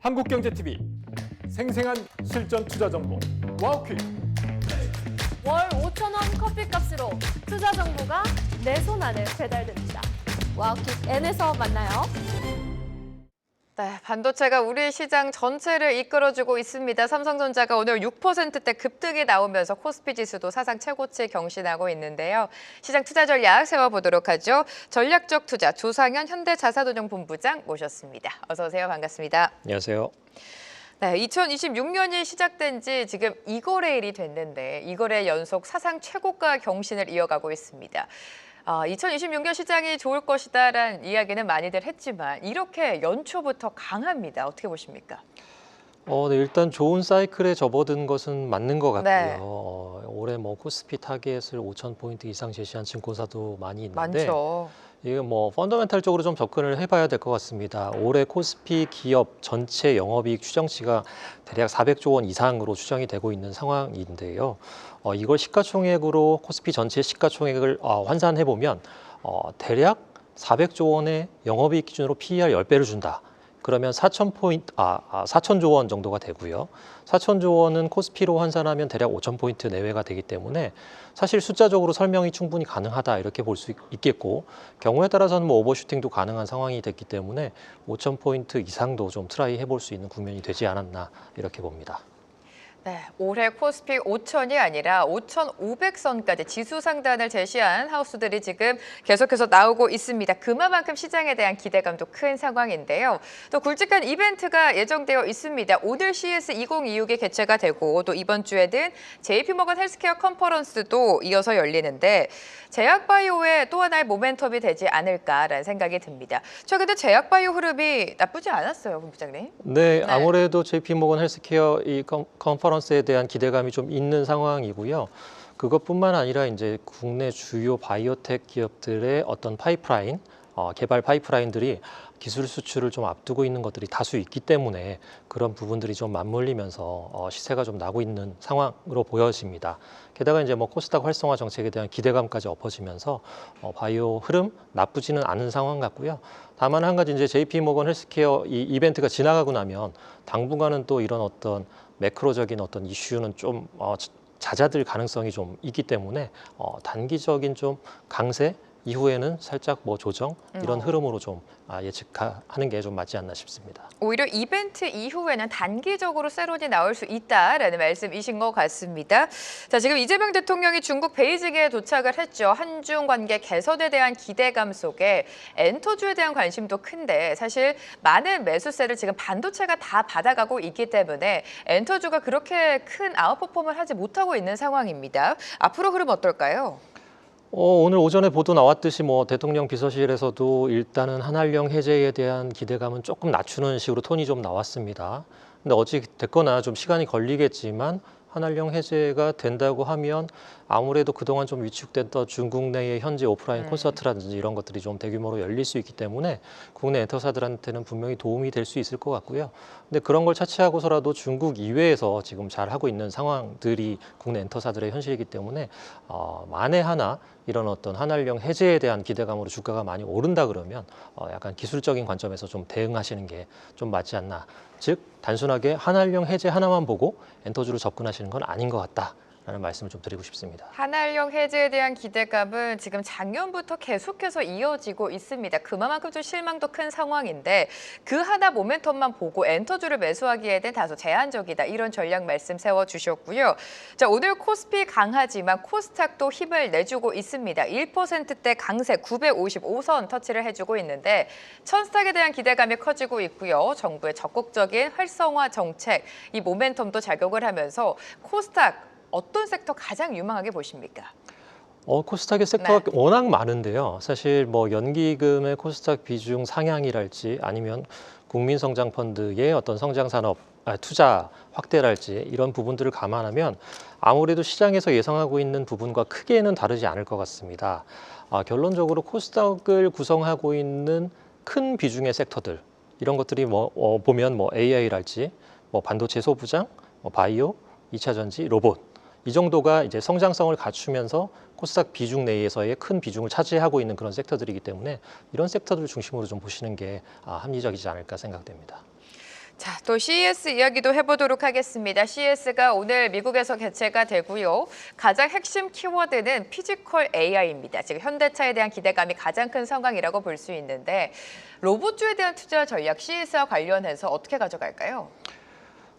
한국경제TV 생생한 실전 투자 정보 와우퀴. 월 5,000원 커피값으로 투자 정보가 내 손 안에 배달됩니다. 와우킥 N에서 만나요. 네, 반도체가 우리 시장 전체를 이끌어주고 있습니다. 삼성전자가 오늘 6%대 급등이 나오면서 코스피 지수도 사상 최고치 경신하고 있는데요. 시장 투자 전략 세워보도록 하죠. 전략적 투자 조상현 현대자산운용본부장 모셨습니다. 어서 오세요. 반갑습니다. 안녕하세요. 네, 2026년이 시작된 지 지금 2거래일이 됐는데 2거래 연속 사상 최고가 경신을 이어가고 있습니다. 2026년 시장이 좋을 것이다라는 이야기는 많이들 했지만 이렇게 연초부터 강합니다. 어떻게 보십니까? 네, 일단 좋은 사이클에 접어든 것은 맞는 것 같고요. 네. 올해 코스피 타겟을 5,000포인트 이상 제시한 증권사도 많이 있는데 많죠. 이게 펀더멘탈적으로 좀 접근을 해봐야 될 것 같습니다. 올해 코스피 기업 전체 영업이익 추정치가 대략 400조 원 이상으로 추정이 되고 있는 상황인데요. 이걸 시가총액으로 코스피 전체 시가총액을 환산해 보면 대략 400조 원의 영업이익 기준으로 PER 10배를 준다. 그러면 4,000조 원 정도가 되고요. 4,000조 원은 코스피로 환산하면 대략 5,000포인트 내외가 되기 때문에 사실 숫자적으로 설명이 충분히 가능하다 이렇게 볼 수 있겠고 경우에 따라서는 오버슈팅도 가능한 상황이 됐기 때문에 5,000포인트 이상도 좀 트라이 해볼 수 있는 국면이 되지 않았나 이렇게 봅니다. 네, 올해 코스피 5,000이 아니라 5,500선까지 지수 상단을 제시한 하우스들이 지금 계속해서 나오고 있습니다. 그만큼 시장에 대한 기대감도 큰 상황인데요. 또 굵직한 이벤트가 예정되어 있습니다. 오늘 CS 2026이 개최가 되고 또 이번 주에는 JP모건 헬스케어 컨퍼런스도 이어서 열리는데 제약바이오의 또 하나의 모멘텀이 되지 않을까라는 생각이 듭니다. 최근에 제약바이오 흐름이 나쁘지 않았어요, 본부장님. 네, 아무래도 JP모건 헬스케어 이 컨퍼런스에 대한 기대감이 좀 있는 상황이고요. 그것뿐만 아니라 이제 국내 주요 바이오텍 기업들의 어떤 파이프라인, 개발 파이프라인들이 기술 수출을 좀 앞두고 있는 것들이 다수 있기 때문에 그런 부분들이 좀 맞물리면서 시세가 좀 나고 있는 상황으로 보여집니다. 게다가 이제 코스닥 활성화 정책에 대한 기대감까지 엎어지면서 바이오 흐름 나쁘지는 않은 상황 같고요. 다만 한 가지 이제 JP모건 헬스케어 이 이벤트가 지나가고 나면 당분간은 또 이런 어떤 매크로적인 어떤 이슈는 좀 잦아들 가능성이 좀 있기 때문에 단기적인 좀 강세 이후에는 살짝 조정 이런 흐름으로 좀 예측하는 게 좀 맞지 않나 싶습니다. 오히려 이벤트 이후에는 단기적으로 세론이 나올 수 있다라는 말씀이신 것 같습니다. 자, 지금 이재명 대통령이 중국 베이징에 도착을 했죠. 한중 관계 개선에 대한 기대감 속에 엔터주에 대한 관심도 큰데 사실 많은 매수세를 지금 반도체가 다 받아가고 있기 때문에 엔터주가 그렇게 큰 아웃퍼폼을 하지 못하고 있는 상황입니다. 앞으로 흐름 어떨까요? 오늘 오전에 보도 나왔듯이 대통령 비서실에서도 일단은 한한령 해제에 대한 기대감은 조금 낮추는 식으로 톤이 좀 나왔습니다. 근데 어찌 됐거나 좀 시간이 걸리겠지만 한한령 해제가 된다고 하면 아무래도 그동안 좀 위축됐던 중국 내의 현지 오프라인 콘서트라든지 이런 것들이 좀 대규모로 열릴 수 있기 때문에 국내 엔터사들한테는 분명히 도움이 될 수 있을 것 같고요. 근데 그런 걸 차치하고서라도 중국 이외에서 지금 잘 하고 있는 상황들이 국내 엔터사들의 현실이기 때문에 만에 하나 이런 어떤 한한령 해제에 대한 기대감으로 주가가 많이 오른다 그러면 약간 기술적인 관점에서 좀 대응하시는 게 좀 맞지 않나. 즉 단순하게 한한령 해제 하나만 보고 엔터주로 접근하시는 건 아닌 것 같다라는 말씀을 좀 드리고 싶습니다. 한한령 해제에 대한 기대감은 지금 작년부터 계속해서 이어지고 있습니다. 그만큼 좀 실망도 큰 상황인데 그 하나 모멘텀만 보고 엔터주를 매수하기에는 다소 제한적이다. 이런 전략 말씀 세워주셨고요. 자, 오늘 코스피 강하지만 코스닥도 힘을 내주고 있습니다. 1%대 강세 955선 터치를 해주고 있는데 천스닥에 대한 기대감이 커지고 있고요. 정부의 적극적인 활성화 정책, 이 모멘텀도 작용을 하면서 코스닥 어떤 섹터 가장 유망하게 보십니까? 코스닥의 섹터가 워낙 많은데요. 사실 연기금의 코스닥 비중 상향이랄지 아니면 국민성장펀드의 어떤 성장산업 투자 확대랄지 이런 부분들을 감안하면 아무래도 시장에서 예상하고 있는 부분과 크게는 다르지 않을 것 같습니다. 결론적으로 코스닥을 구성하고 있는 큰 비중의 섹터들 이런 것들이 보면 AI랄지 반도체 소부장, 바이오, 2차 전지, 로봇 이 정도가 이제 성장성을 갖추면서 코스닥 비중 내에서의 큰 비중을 차지하고 있는 그런 섹터들이기 때문에 이런 섹터들을 중심으로 좀 보시는 게 합리적이지 않을까 생각됩니다. 자, 또 CES 이야기도 해보도록 하겠습니다. CES가 오늘 미국에서 개최가 되고요. 가장 핵심 키워드는 피지컬 AI입니다. 지금 현대차에 대한 기대감이 가장 큰 상황이라고 볼 수 있는데 로봇주에 대한 투자 전략 CES와 관련해서 어떻게 가져갈까요?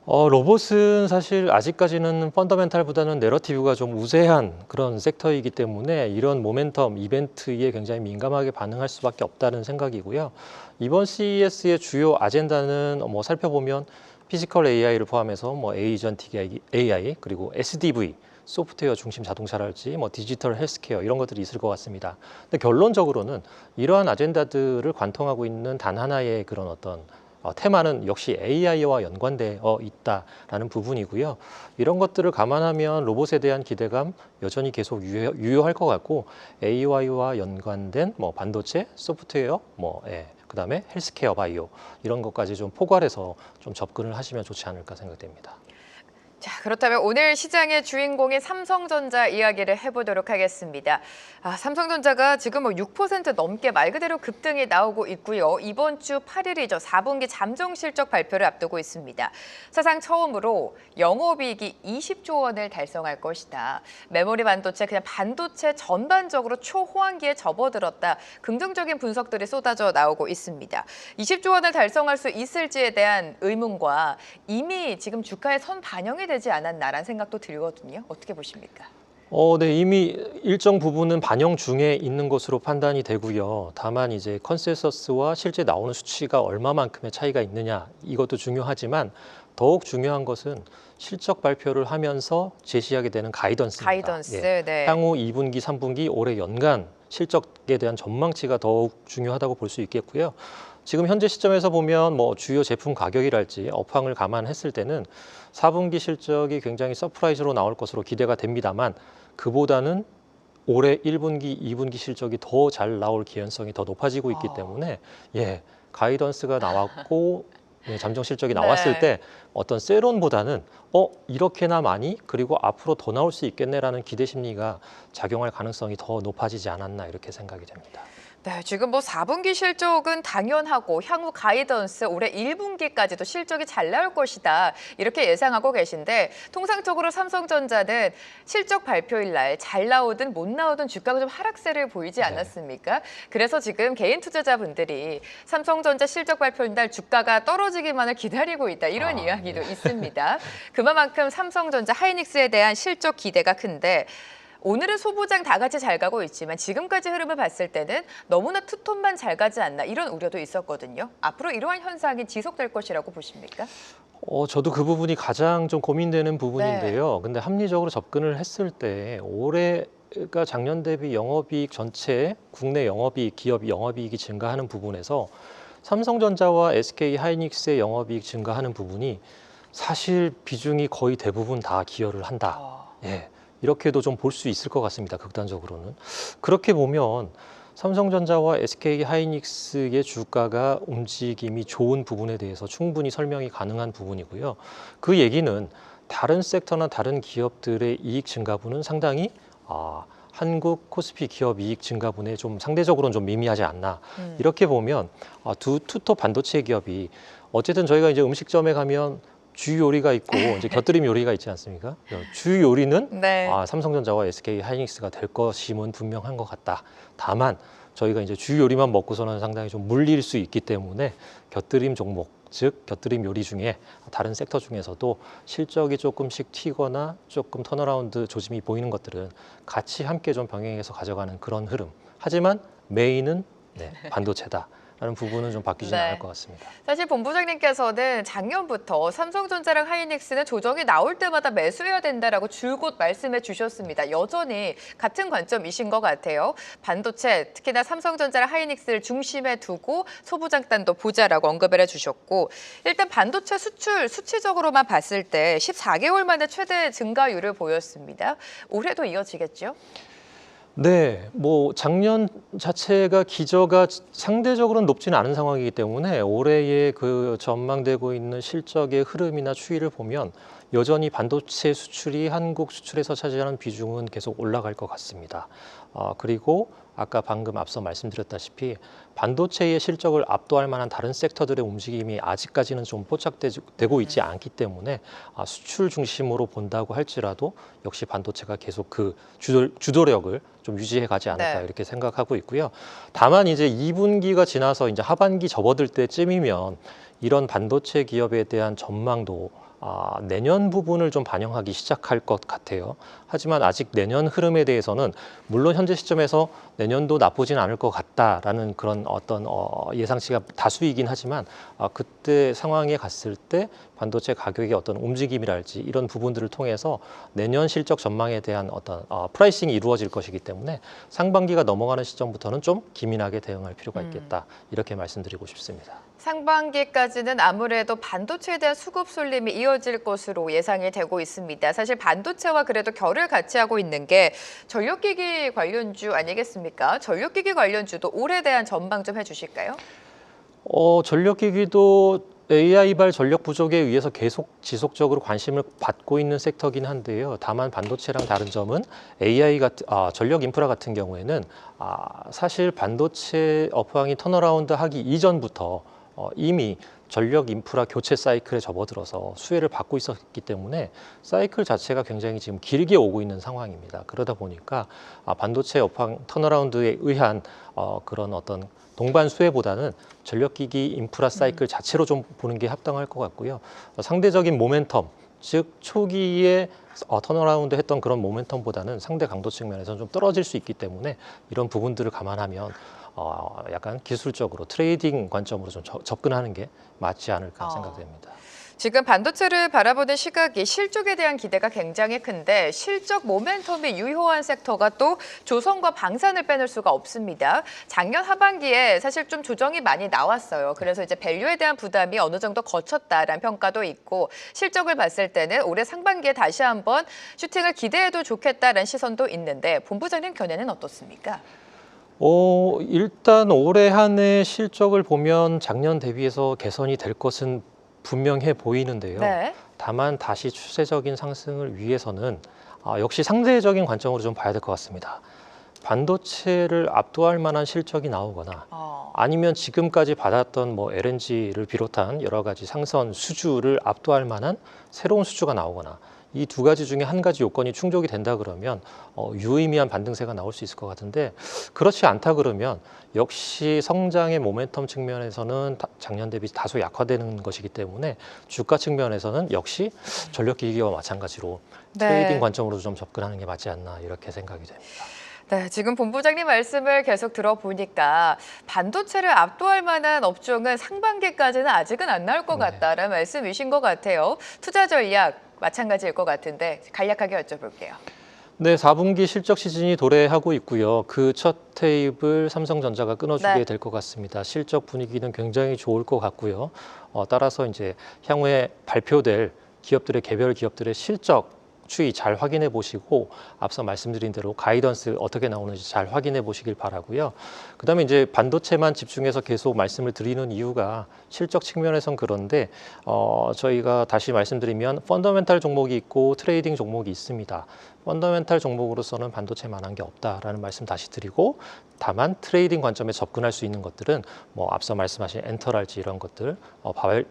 로봇은 사실 아직까지는 펀더멘탈보다는 내러티브가 좀 우세한 그런 섹터이기 때문에 이런 모멘텀 이벤트에 굉장히 민감하게 반응할 수밖에 없다는 생각이고요. 이번 CES의 주요 아젠다는 살펴보면 피지컬 AI를 포함해서 에이전틱 AI 그리고 SDV 소프트웨어 중심 자동차랄지 디지털 헬스케어 이런 것들이 있을 것 같습니다. 근데 결론적으로는 이러한 아젠다들을 관통하고 있는 단 하나의 그런 어떤 테마는 역시 AI와 연관되어 있다라는 부분이고요. 이런 것들을 감안하면 로봇에 대한 기대감 여전히 계속 유효할 것 같고 AI와 연관된 반도체, 소프트웨어, 그다음에 헬스케어, 바이오 이런 것까지 좀 포괄해서 좀 접근을 하시면 좋지 않을까 생각됩니다. 자, 그렇다면 오늘 시장의 주인공인 삼성전자 이야기를 해보도록 하겠습니다. 삼성전자가 지금 6% 넘게 말 그대로 급등이 나오고 있고요. 이번 주 8일이죠. 4분기 잠정 실적 발표를 앞두고 있습니다. 사상 처음으로 영업이익이 20조 원을 달성할 것이다. 메모리 반도체, 그냥 반도체 전반적으로 초호황기에 접어들었다. 긍정적인 분석들이 쏟아져 나오고 있습니다. 20조 원을 달성할 수 있을지에 대한 의문과 이미 지금 주가에 선 반영이 되지 않았나라는 생각도 들거든요. 어떻게 보십니까? 네, 이미 일정 부분은 반영 중에 있는 것으로 판단이 되고요. 다만 이제 컨센서스와 실제 나오는 수치가 얼마만큼의 차이가 있느냐 이것도 중요하지만 더욱 중요한 것은 실적 발표를 하면서 제시하게 되는 가이던스입니다. 가이던스, 네. 향후 2분기, 3분기, 올해 연간 실적에 대한 전망치가 더욱 중요하다고 볼 수 있겠고요. 지금 현재 시점에서 보면 주요 제품 가격이랄지 업황을 감안했을 때는 4분기 실적이 굉장히 서프라이즈로 나올 것으로 기대가 됩니다만 그보다는 올해 1분기, 2분기 실적이 더 잘 나올 개연성이 더 높아지고 있기 때문에 가이던스가 나왔고 잠정 실적이 나왔을 때 어떤 세론보다는 이렇게나 많이 그리고 앞으로 더 나올 수 있겠네라는 기대 심리가 작용할 가능성이 더 높아지지 않았나 이렇게 생각이 됩니다. 네, 지금 4분기 실적은 당연하고 향후 가이던스 올해 1분기까지도 실적이 잘 나올 것이다. 이렇게 예상하고 계신데 통상적으로 삼성전자는 실적 발표일 날 잘 나오든 못 나오든 주가가 좀 하락세를 보이지 않았습니까? 그래서 지금 개인 투자자분들이 삼성전자 실적 발표일 날 주가가 떨어지기만을 기다리고 있다. 이런 이야기도 있습니다. 그만큼 삼성전자 하이닉스에 대한 실적 기대가 큰데 오늘은 소부장 다 같이 잘 가고 있지만 지금까지 흐름을 봤을 때는 너무나 투톤만 잘 가지 않나 이런 우려도 있었거든요. 앞으로 이러한 현상이 지속될 것이라고 보십니까? 저도 그 부분이 가장 좀 고민되는 부분인데요. 근데 합리적으로 접근을 했을 때 올해가 작년 대비 영업이익 전체 국내 영업이익, 기업 영업이익이 증가하는 부분에서 삼성전자와 SK 하이닉스의 영업이익 증가하는 부분이 사실 비중이 거의 대부분 다 기여를 한다. 이렇게도 좀 볼 수 있을 것 같습니다. 극단적으로는. 그렇게 보면 삼성전자와 SK 하이닉스의 주가가 움직임이 좋은 부분에 대해서 충분히 설명이 가능한 부분이고요. 그 얘기는 다른 섹터나 다른 기업들의 이익 증가분은 상당히 한국 코스피 기업 이익 증가분에 좀 상대적으로는 좀 미미하지 않나. 이렇게 보면 두 투톱 반도체 기업이 어쨌든 저희가 이제 음식점에 가면 주 요리가 있고 이제 곁들임 요리가 있지 않습니까? 주 요리는 삼성전자와 SK 하이닉스가 될 것임은 분명한 것 같다. 다만 저희가 이제 주 요리만 먹고서는 상당히 좀 물릴 수 있기 때문에 곁들임 종목, 즉 곁들임 요리 중에 다른 섹터 중에서도 실적이 조금씩 튀거나 조금 턴어라운드 조짐이 보이는 것들은 같이 함께 좀 병행해서 가져가는 그런 흐름. 하지만 메인은 반도체다. 라는 부분은 좀 바뀌지는 않을 것 같습니다. 사실 본부장님께서는 작년부터 삼성전자랑 하이닉스는 조정이 나올 때마다 매수해야 된다라고 줄곧 말씀해 주셨습니다. 여전히 같은 관점이신 것 같아요. 반도체, 특히나 삼성전자랑 하이닉스를 중심에 두고 소부장단도 보자라고 언급을 해주셨고 일단 반도체 수출 수치적으로만 봤을 때 14개월 만에 최대 증가율을 보였습니다. 올해도 이어지겠죠? 네, 작년 자체가 기저가 상대적으로는 높지는 않은 상황이기 때문에 올해의 그 전망되고 있는 실적의 흐름이나 추이를 보면 여전히 반도체 수출이 한국 수출에서 차지하는 비중은 계속 올라갈 것 같습니다. 그리고 아까 방금 앞서 말씀드렸다시피 반도체의 실적을 압도할 만한 다른 섹터들의 움직임이 아직까지는 좀 포착되고 있지 않기 때문에 수출 중심으로 본다고 할지라도 역시 반도체가 계속 그 주도력을 좀 유지해 가지 않을까 네. 이렇게 생각하고 있고요. 다만 이제 2분기가 지나서 이제 하반기 접어들 때쯤이면 이런 반도체 기업에 대한 전망도 내년 부분을 좀 반영하기 시작할 것 같아요. 하지만 아직 내년 흐름에 대해서는 물론 현재 시점에서 내년도 나쁘진 않을 것 같다라는 그런 어떤 예상치가 다수이긴 하지만 그때 상황에 갔을 때 반도체 가격의 어떤 움직임이랄지 이런 부분들을 통해서 내년 실적 전망에 대한 어떤 프라이싱이 이루어질 것이기 때문에 상반기가 넘어가는 시점부터는 좀 기민하게 대응할 필요가 있겠다 이렇게 말씀드리고 싶습니다. 상반기까지는 아무래도 반도체에 대한 수급 쏠림이 이어질 것으로 예상이 되고 있습니다. 사실 반도체와 그래도 결을 같이 하고 있는 게 전력기기 관련주 아니겠습니까? 전력기기 관련주도 올해에 대한 전망 좀 해주실까요? 전력기기도 AI발 전력 부족에 의해서 계속 지속적으로 관심을 받고 있는 섹터긴 한데요. 다만 반도체랑 다른 점은 AI 같은 전력 인프라 같은 경우에는 사실 반도체 업황이 턴어라운드 하기 이전부터 이미 전력 인프라 교체 사이클에 접어들어서 수혜를 받고 있었기 때문에 사이클 자체가 굉장히 지금 길게 오고 있는 상황입니다. 그러다 보니까 반도체 업황 턴어라운드에 의한 그런 어떤 동반 수혜보다는 전력기기 인프라 사이클 자체로 좀 보는 게 합당할 것 같고요. 상대적인 모멘텀, 즉 초기에 턴어라운드 했던 그런 모멘텀보다는 상대 강도 측면에서는 좀 떨어질 수 있기 때문에 이런 부분들을 감안하면 약간 기술적으로 트레이딩 관점으로 좀 접근하는 게 맞지 않을까 생각됩니다. 지금 반도체를 바라보는 시각이 실적에 대한 기대가 굉장히 큰데 실적 모멘텀이 유효한 섹터가 또 조선과 방산을 빼놓을 수가 없습니다. 작년 하반기에 사실 좀 조정이 많이 나왔어요. 그래서 이제 밸류에 대한 부담이 어느 정도 거쳤다라는 평가도 있고 실적을 봤을 때는 올해 상반기에 다시 한번 슈팅을 기대해도 좋겠다라는 시선도 있는데 본부장님 견해는 어떻습니까? 일단 올해 한 해 실적을 보면 작년 대비해서 개선이 될 것은 분명해 보이는데요. 네. 다만 다시 추세적인 상승을 위해서는 역시 상대적인 관점으로 좀 봐야 될 것 같습니다. 반도체를 압도할 만한 실적이 나오거나 아니면 지금까지 받았던 뭐 LNG를 비롯한 여러 가지 상선 수주를 압도할 만한 새로운 수주가 나오거나 이 두 가지 중에 한 가지 요건이 충족이 된다 그러면 유의미한 반등세가 나올 수 있을 것 같은데 그렇지 않다 그러면 역시 성장의 모멘텀 측면에서는 작년 대비 다소 약화되는 것이기 때문에 주가 측면에서는 역시 전력기기와 마찬가지로 트레이딩 관점으로 좀 접근하는 게 맞지 않나 이렇게 생각이 됩니다. 네, 지금 본부장님 말씀을 계속 들어보니까 반도체를 압도할 만한 업종은 상반기까지는 아직은 안 나올 것 같다라는 말씀이신 것 같아요. 투자 전략 마찬가지일 것 같은데 간략하게 여쭤볼게요. 네, 4분기 실적 시즌이 도래하고 있고요. 그 첫 테이블 삼성전자가 끊어주게 될 것 같습니다. 실적 분위기는 굉장히 좋을 것 같고요. 따라서 이제 향후에 발표될 기업들의 개별 기업들의 실적 추이 잘 확인해 보시고 앞서 말씀드린 대로 가이던스 어떻게 나오는지 잘 확인해 보시길 바라고요. 그다음에 이제 반도체만 집중해서 계속 말씀을 드리는 이유가 실적 측면에선 그런데 저희가 다시 말씀드리면 펀더멘탈 종목이 있고 트레이딩 종목이 있습니다. 펀더멘탈 종목으로서는 반도체만한 게 없다라는 말씀 다시 드리고 다만 트레이딩 관점에 접근할 수 있는 것들은 뭐 앞서 말씀하신 엔터랄지 이런 것들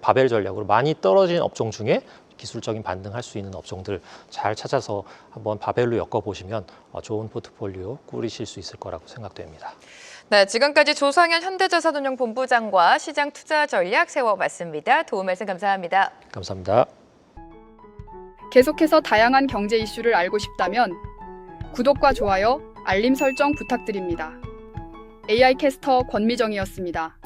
바벨 전략으로 많이 떨어진 업종 중에 기술적인 반등할 수 있는 업종들 잘 찾아서 한번 바벨로 엮어보시면 좋은 포트폴리오 꾸리실 수 있을 거라고 생각됩니다. 네, 지금까지 조상현 현대자산운용 본부장과 시장 투자 전략 세워봤습니다. 도움 말씀 감사합니다. 감사합니다. 계속해서 다양한 경제 이슈를 알고 싶다면 구독과 좋아요, 알림 설정 부탁드립니다. AI 캐스터 권미정이었습니다.